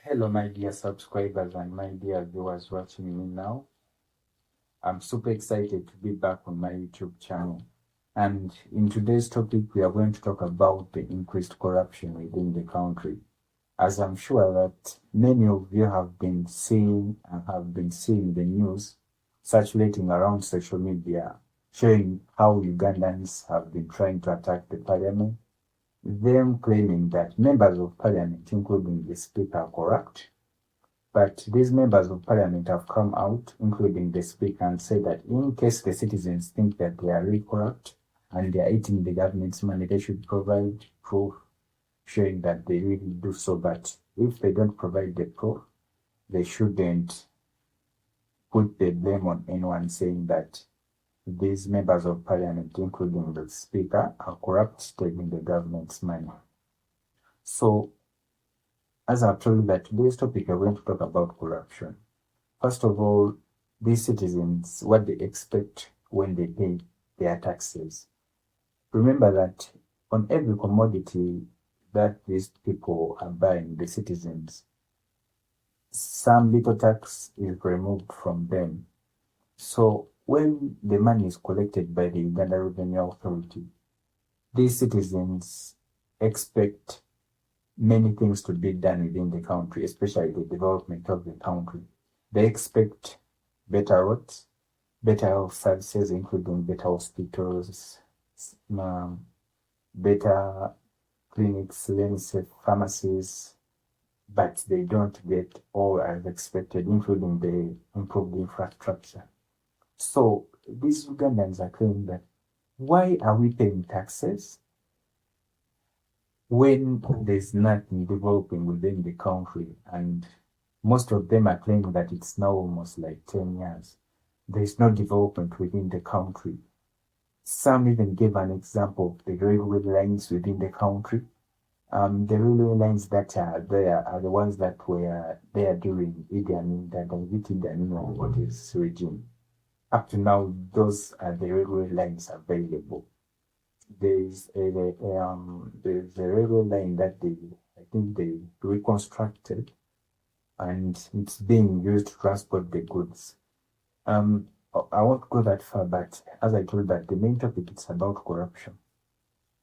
Hello, my dear subscribers and my dear viewers watching me now. I'm super excited to be back on my YouTube channel. And in today's topic, we are going to talk about the increased corruption within the country. As I'm sure that many of you have been seeing the news circulating around social media, showing how Ugandans have been trying to attack the parliament, them claiming that members of parliament, including the speaker, are corrupt. But these members of parliament have come out, including the speaker, and said that in case the citizens think that they are really corrupt and they are eating the government's money, they should provide proof showing that they really do so. But if they don't provide the proof, they shouldn't put the blame on anyone, saying that these members of parliament, including the speaker, are corrupt, taking the government's money. So, as I've told you, that today's topic, we're going to talk about corruption. First of all, these citizens, what they expect when they pay their taxes. Remember that on every commodity that these people are buying, the citizens, some little tax is removed from them. So when the money is collected by the Uganda Revenue Authority, these citizens expect many things to be done within the country, especially the development of the country. They expect better roads, better health services, including better hospitals, better clinics, safe pharmacies, but they don't get all as expected, including the improved infrastructure. So these Ugandans are claiming that why are we paying taxes when there's nothing developing within the country? And most of them are claiming that it's now almost like 10 years. There's no development within the country. Some even gave an example of the railway lines within the country. The railway lines that are there are the ones that were there during Idi Amin, the Idi Amin or his regime. Up to now, those are the railway lines available. There's a railway line that I think they reconstructed, and it's being used to transport the goods. I won't go that far, but as I told that, the main topic is about corruption.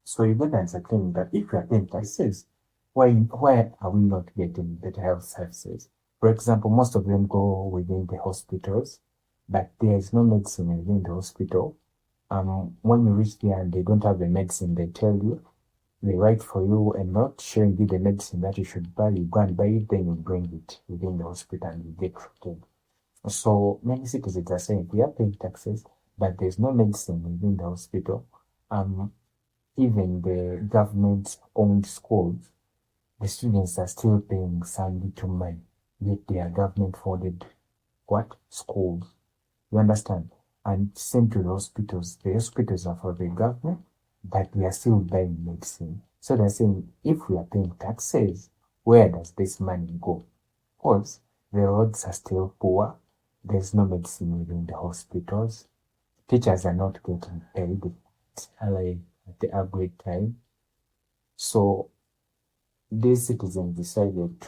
So Ugandans are claiming that if we are paying taxes, why are we not getting better health services? For example, most of them go within the hospitals, but there is no medicine within the hospital. When you reach there and they don't have the medicine, they tell you, they write for you and not showing you the medicine that you should buy. You go and buy it, then you bring it within the hospital and you get treated. So many citizens are saying we are paying taxes, but there's no medicine within the hospital. Even the government-owned schools, the students are still paying some little money, yet they are government-funded schools. You understand? And same to the hospitals. The hospitals are for the government, but we are still buying medicine. So they're saying, if we are paying taxes, where does this money go? Because the roads are still poor. There's no medicine within the hospitals. Teachers are not getting paid at the average time. So these citizens decided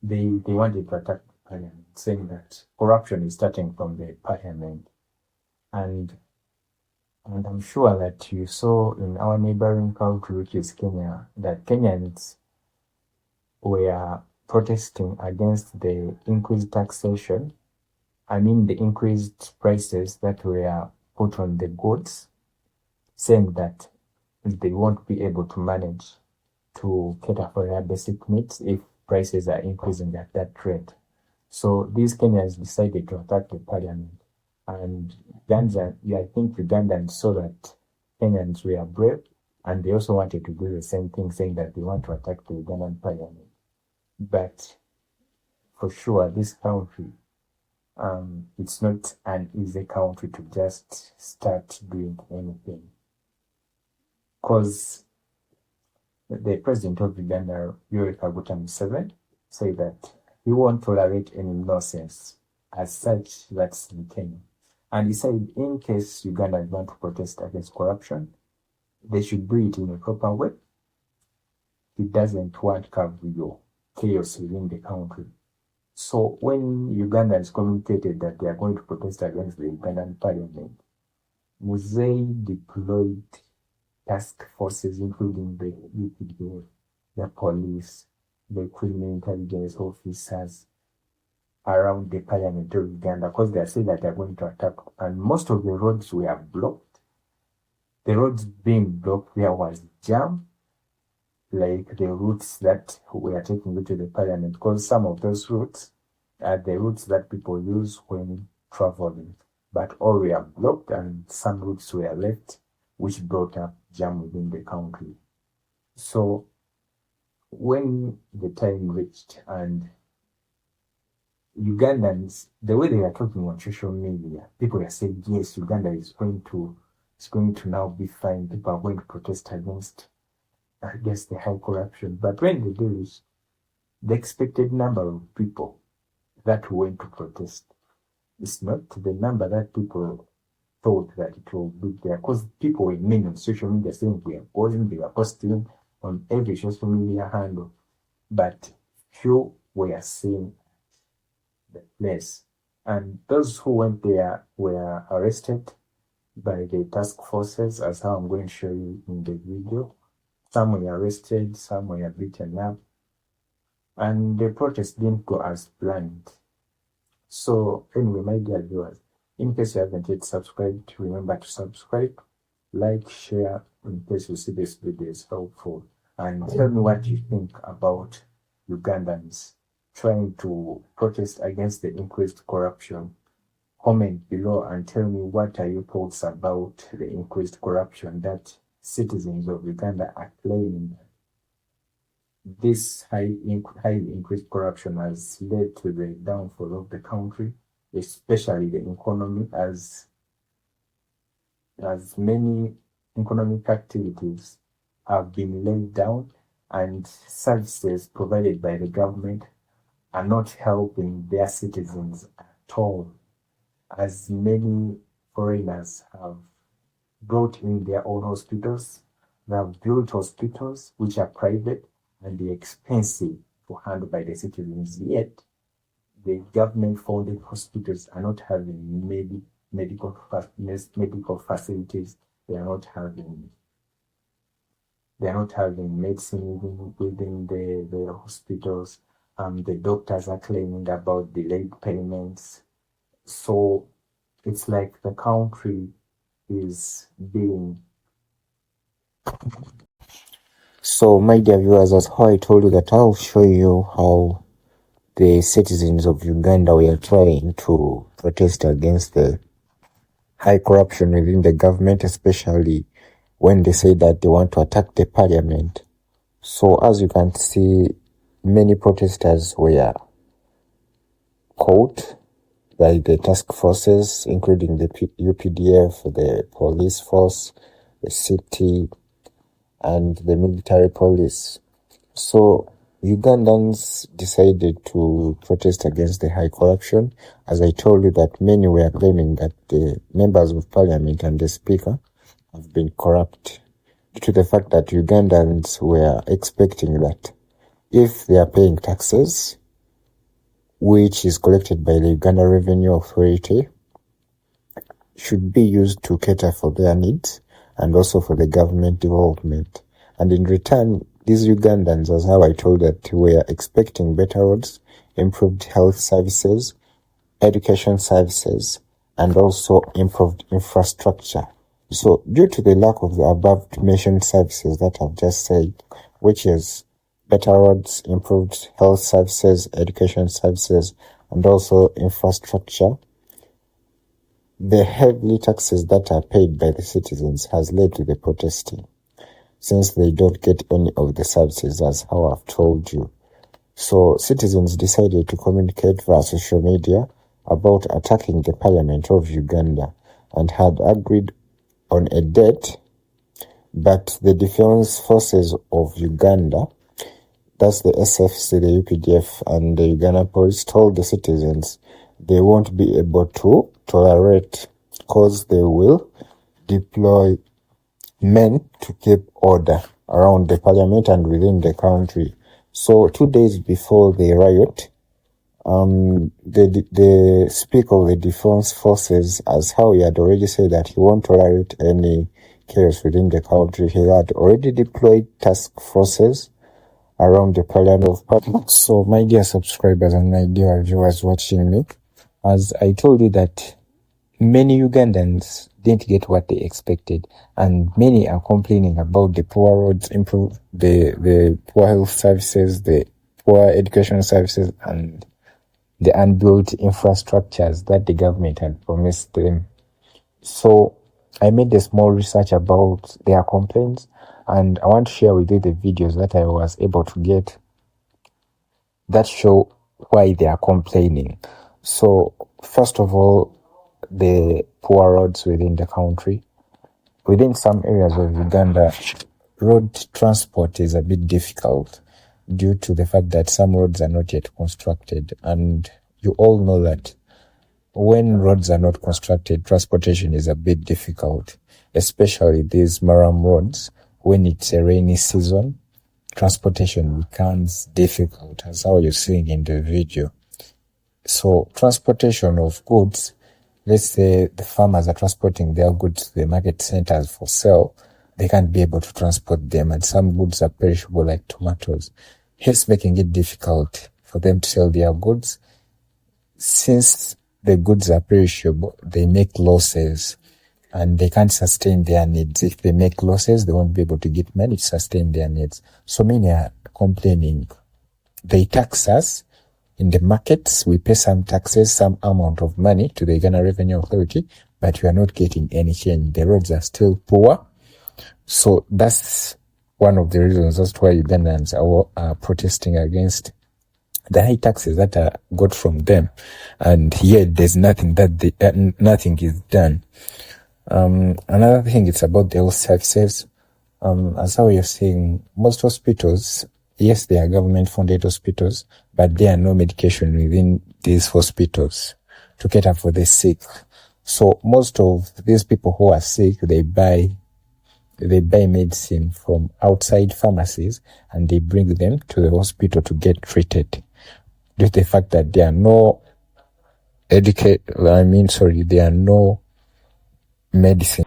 they wanted to attack parliament, saying that corruption is starting from the parliament. And I'm sure that you saw in our neighboring country, which is Kenya, that Kenyans were protesting against the increased taxation. The increased prices that were put on the goods, saying that they won't be able to manage to cater for their basic needs if prices are increasing at that rate. So these Kenyans decided to attack the parliament. And I think Ugandans saw that Kenyans were brave, and they also wanted to do the same thing, saying that they want to attack the Ugandan parliament. But for sure, this country, it's not an easy country to just start doing anything. Because the president of Uganda, Yoweri Kaguta Museveni, said that he won't tolerate any nonsense as such that's in Kenya. And he said, in case Uganda want to protest against corruption, they should do it in a proper way. it doesn't want kavuyo, chaos within the country. So when Ugandans communicated that they are going to protest against the Ugandan parliament, Musei deployed task forces, including the UPDF, the police, the criminal intelligence officers around the parliament of Uganda, because they are saying that they are going to attack. And most of the roads were blocked. The roads being blocked, there was jam, like the routes that were taking you to the parliament, because some of those routes are the routes that people use when traveling. But all were blocked and some routes were left, which brought up jam within the country. So when the time reached and Ugandans, the way they are talking on social media, people are saying, yes, Uganda is going to now be fine. People are going to protest against the high corruption. But when they do this, the expected number of people that went to protest is not the number that people thought that it will be there. Because people were many on social media saying we are going, they are posting on every social media handle. But few were seeing the place. And those who went there were arrested by the task forces, as how I'm going to show you in the video. Some were arrested, some were beaten up, and the protest didn't go as planned. So anyway, my dear viewers, in case you haven't yet subscribed, remember to subscribe, like, share, in case you see this video is helpful, and tell me what you think about Ugandans trying to protest against the increased corruption. Comment below and tell me what are your thoughts about the increased corruption that citizens of Uganda are claiming. This highly increased corruption has led to the downfall of the country, especially the economy, as many economic activities have been laid down and services provided by the government are not helping their citizens at all, as many foreigners have brought in their own hospitals. They have built hospitals which are private and they're expensive to handle by the citizens, yet the government-funded hospitals are not having medical facilities. They are not having medicine within the hospitals. The doctors are claiming about delayed payments. So it's like the country is being. So my dear viewers, as how I told you that I'll show you how the citizens of Uganda were trying to protest against the high corruption within the government, especially when they say that they want to attack the parliament. So as you can see, many protesters were caught by the task forces, including the UPDF, the police force, the city, and the military police. So Ugandans decided to protest against the high corruption. As I told you, that many were claiming that the members of parliament and the speaker have been corrupt, due to the fact that Ugandans were expecting that if they are paying taxes, which is collected by the Uganda Revenue Authority, should be used to cater for their needs and also for the government development. And in return, these Ugandans, as how I told that, were expecting better roads, improved health services, education services, and also improved infrastructure. So due to the lack of the above mentioned services that I've just said, which is better roads, improved health services, education services, and also infrastructure, the heavy taxes that are paid by the citizens has led to the protesting, since they don't get any of the services, as how I've told you. So citizens decided to communicate via social media about attacking the parliament of Uganda and had agreed on a date, but the defense forces of Uganda, that's the SFC, the UPDF, and the Uganda police, told the citizens they won't be able to tolerate, because they will deploy men to keep order. around the parliament and within the country. So 2 days before the riot, the Speaker of the Defense Forces, as how he had already said that he won't tolerate any chaos within the country, he had already deployed task forces around the parliament. So, my dear subscribers and my dear viewers watching me, as I told you that many Ugandans didn't get what they expected, and many are complaining about the poor roads, the poor health services, the poor education services, and the unbuilt infrastructures that the government had promised them. So I made a small research about their complaints, and I want to share with you the videos that I was able to get that show why they are complaining. So first of all, the poor roads within the country. Within some areas of Uganda, road transport is a bit difficult due to the fact that some roads are not yet constructed. And you all know that when roads are not constructed, transportation is a bit difficult, especially these Maram roads. When it's a rainy season, transportation becomes difficult, as how you're seeing in the video. So transportation of goods, let's say the farmers are transporting their goods to the market centers for sale, they can't be able to transport them, and some goods are perishable like tomatoes, hence making it difficult for them to sell their goods. Since the goods are perishable, they make losses and they can't sustain their needs. If they make losses, they won't be able to get money to sustain their needs. So many are complaining. They tax us in the markets. We pay some taxes, some amount of money to the Uganda Revenue Authority, but we are not getting any change. The roads are still poor. So that's one of the reasons as to why Ugandans are protesting against the high taxes that are got from them, and yet there's nothing that nothing is done. Another thing, it's about the health services. As how you're saying, most hospitals, yes, they are government-funded hospitals, but there are no medication within these hospitals to cater for the sick. So most of these people who are sick, they buy medicine from outside pharmacies and they bring them to the hospital to get treated. Due to the fact that there are no there are no medicine.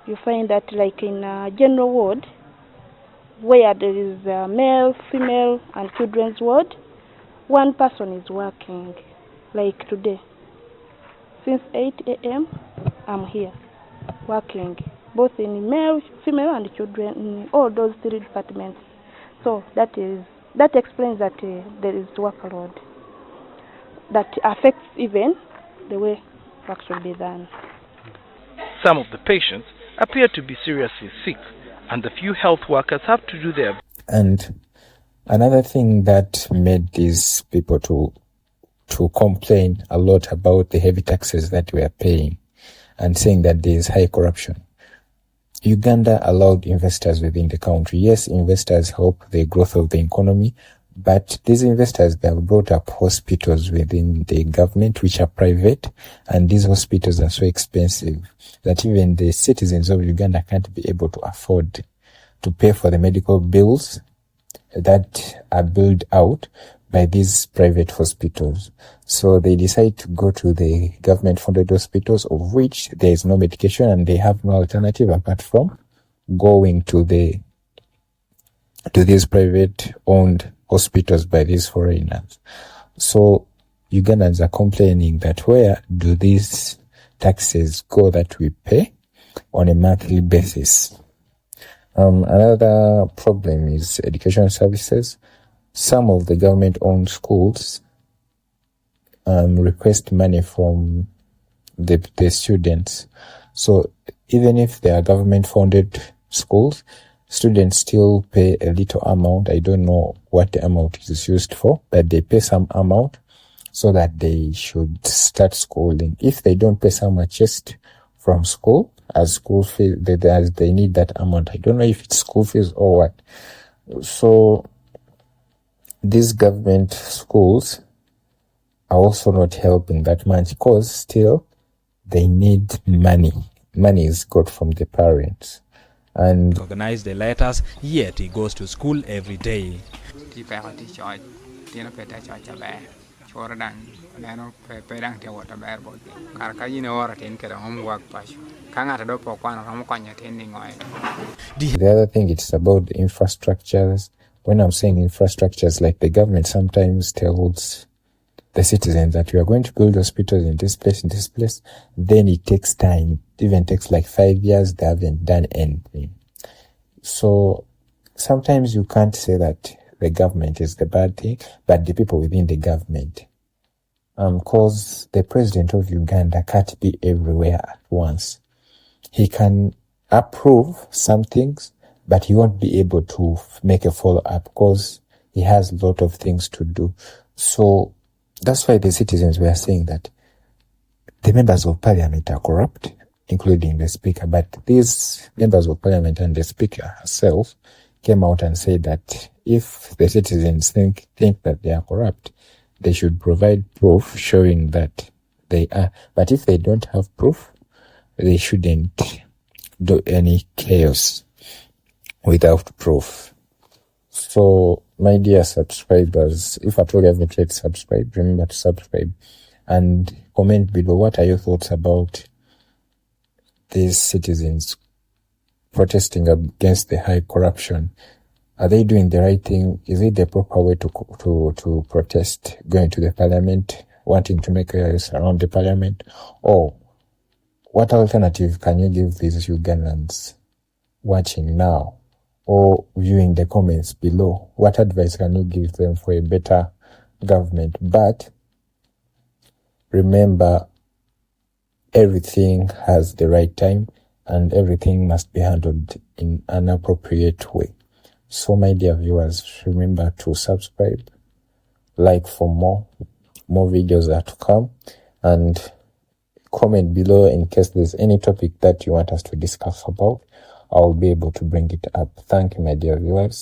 You find that like in a general ward, where there is a male, female, and children's ward, one person is working. Like today, since 8 a.m., I'm here working, both in male, female, and children, in all those 3 departments. So that explains that there is workload that affects even the way work should be done. Some of the patients appear to be seriously sick, and the few health workers have to do their. And another thing that made these people to complain a lot about the heavy taxes that we are paying, and saying that there is high corruption. Uganda allowed investors within the country. Yes, investors help the growth of the economy, but these investors, they have brought up hospitals within the government which are private, and these hospitals are so expensive that even the citizens of Uganda can't be able to afford to pay for the medical bills that are billed out by these private hospitals. So they decide to go to the government-funded hospitals, of which there is no medication and they have no alternative apart from going to these private-owned hospitals by these foreigners. So Ugandans are complaining that where do these taxes go that we pay on a monthly basis? Another problem is education services. Some of the government-owned schools request money from the students. So even if they are government-funded schools, students still pay a little amount. I don't know what the amount is used for, but they pay some amount so that they should start schooling. If they don't pay so much just from school, as school fees, they need that amount. I don't know if it's school fees or what. So these government schools are also not helping that much because still they need money. Money is got from the parents. and organize the letters, yet he goes to school every day. The other thing, it's about the infrastructures. When I'm saying infrastructures, like the government sometimes tells the citizens that we are going to build hospitals in this place, then it takes time. It even takes like 5 years, they haven't done anything. So sometimes you can't say that the government is the bad thing, but the people within the government. Because the president of Uganda can't be everywhere at once. He can approve some things, but he won't be able to make a follow-up because he has a lot of things to do. So that's why the citizens were saying that the members of parliament are corrupt, including the speaker. But these members of parliament and the speaker herself came out and said that if the citizens think that they are corrupt, they should provide proof showing that they are. But if they don't have proof, they shouldn't do any chaos without proof. So, my dear subscribers, if at all you haven't yet subscribed, remember to subscribe and comment below what are your thoughts about these citizens protesting against the high corruption. Are they doing the right thing? Is it the proper way to protest? Going to the parliament, wanting to make chaos around the parliament? Or what alternative can you give these Ugandans watching now or viewing the comments below? What advice can you give them for a better government? But remember, everything has the right time and everything must be handled in an appropriate way. So my dear viewers, remember to subscribe, like for more videos are to come, and comment below in case there's any topic that you want us to discuss about. I'll be able to bring it up. Thank you, my dear viewers.